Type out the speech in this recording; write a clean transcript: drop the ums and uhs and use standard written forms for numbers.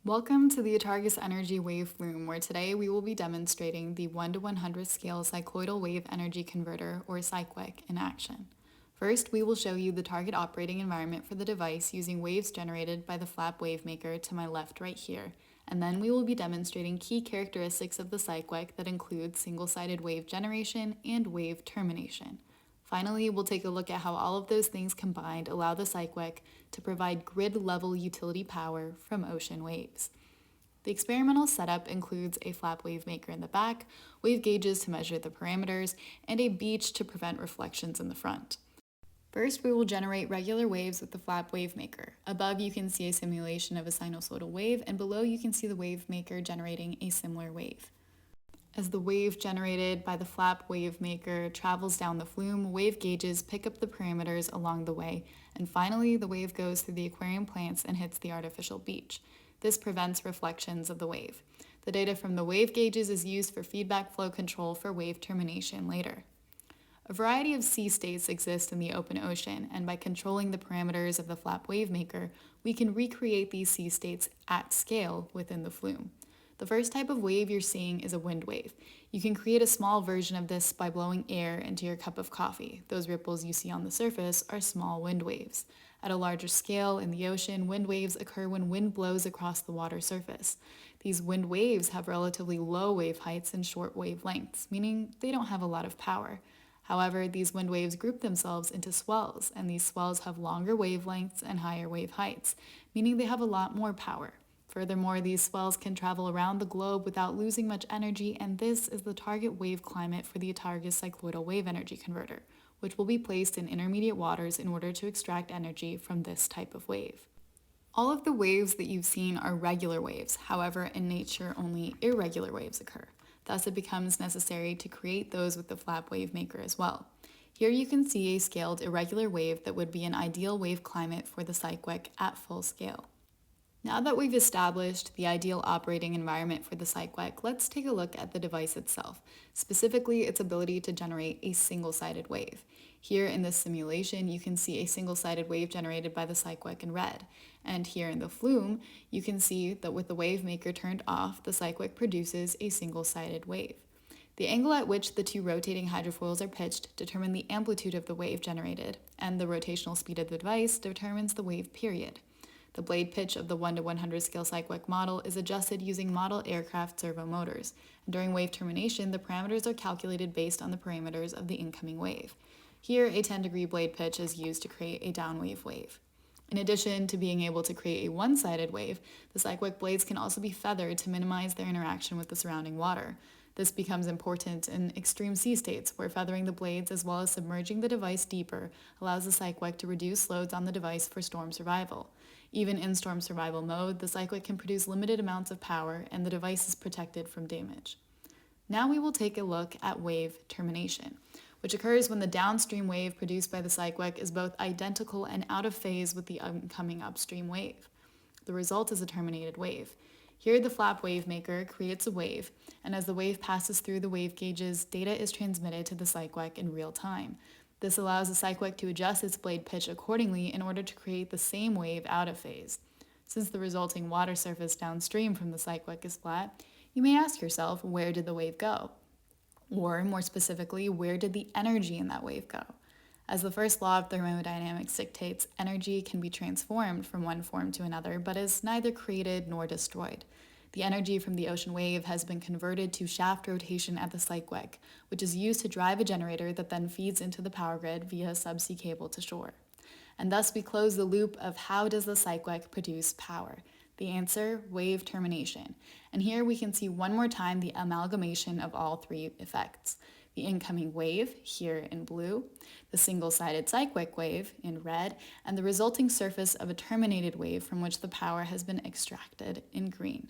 Welcome to the Atargus Energy Wave Flume, where today we will be demonstrating the 1 to 100 scale cycloidal wave energy converter, or CycWEC, in action. First, we will show you the target operating environment for the device using waves generated by the flap wavemaker to my left right here, and then we will be demonstrating key characteristics of the CycWEC that include single-sided wave generation and wave termination. Finally, we'll take a look at how all of those things combined allow the CycWEC to provide grid-level utility power from ocean waves. The experimental setup includes a flap wavemaker in the back, wave gauges to measure the parameters, and a beach to prevent reflections in the front. First, we will generate regular waves with the flap wavemaker. Above, you can see a simulation of a sinusoidal wave, and below you can see the wavemaker generating a similar wave. As the wave generated by the flap wavemaker travels down the flume, wave gauges pick up the parameters along the way, and finally the wave goes through the aquarium plants and hits the artificial beach. This prevents reflections of the wave. The data from the wave gauges is used for feedback flow control for wave termination later. A variety of sea states exist in the open ocean, and by controlling the parameters of the flap wavemaker, we can recreate these sea states at scale within the flume. The first type of wave you're seeing is a wind wave. You can create a small version of this by blowing air into your cup of coffee. Those ripples you see on the surface are small wind waves. At a larger scale in the ocean, wind waves occur when wind blows across the water surface. These wind waves have relatively low wave heights and short wave lengths, meaning they don't have a lot of power. However, these wind waves group themselves into swells, and these swells have longer wavelengths and higher wave heights, meaning they have a lot more power. Furthermore, these swells can travel around the globe without losing much energy, and this is the target wave climate for the Atargus cycloidal wave energy converter, which will be placed in intermediate waters in order to extract energy from this type of wave. All of the waves that you've seen are regular waves. However, in nature, only irregular waves occur. Thus, it becomes necessary to create those with the flap wavemaker as well. Here you can see a scaled irregular wave that would be an ideal wave climate for the CycWEC at full scale. Now that we've established the ideal operating environment for the CycWEC, let's take a look at the device itself, specifically its ability to generate a single-sided wave. Here in this simulation, you can see a single-sided wave generated by the CycWEC in red. And here in the flume, you can see that with the wavemaker turned off, the CycWEC produces a single-sided wave. The angle at which the two rotating hydrofoils are pitched determine the amplitude of the wave generated, and the rotational speed of the device determines the wave period. The blade pitch of the 1 to 100 scale CycWEC model is adjusted using model aircraft servo motors. And during wave termination, the parameters are calculated based on the parameters of the incoming wave. Here, a 10-degree blade pitch is used to create a downwave wave. In addition to being able to create a one-sided wave, the CycWEC blades can also be feathered to minimize their interaction with the surrounding water. This becomes important in extreme sea states, where feathering the blades as well as submerging the device deeper allows the CycWEC to reduce loads on the device for storm survival. Even in storm survival mode, the CycWEC can produce limited amounts of power and the device is protected from damage. Now we will take a look at wave termination, which occurs when the downstream wave produced by the CycWEC is both identical and out of phase with the incoming upstream wave. The result is a terminated wave. Here, the flap wavemaker creates a wave, and as the wave passes through the wave gauges, data is transmitted to the CycWEC in real time. This allows the CycWEC to adjust its blade pitch accordingly in order to create the same wave out of phase. Since the resulting water surface downstream from the CycWEC is flat, you may ask yourself, where did the wave go? Or, more specifically, where did the energy in that wave go? As the first law of thermodynamics dictates, energy can be transformed from one form to another, but is neither created nor destroyed. The energy from the ocean wave has been converted to shaft rotation at the CycWEC, which is used to drive a generator that then feeds into the power grid via a subsea cable to shore. And thus we close the loop of how does the CycWEC produce power? The answer, wave termination. And here we can see one more time the amalgamation of all three effects. The incoming wave, here in blue, the single-sided CycWEC wave, in red, and the resulting surface of a terminated wave from which the power has been extracted, in green.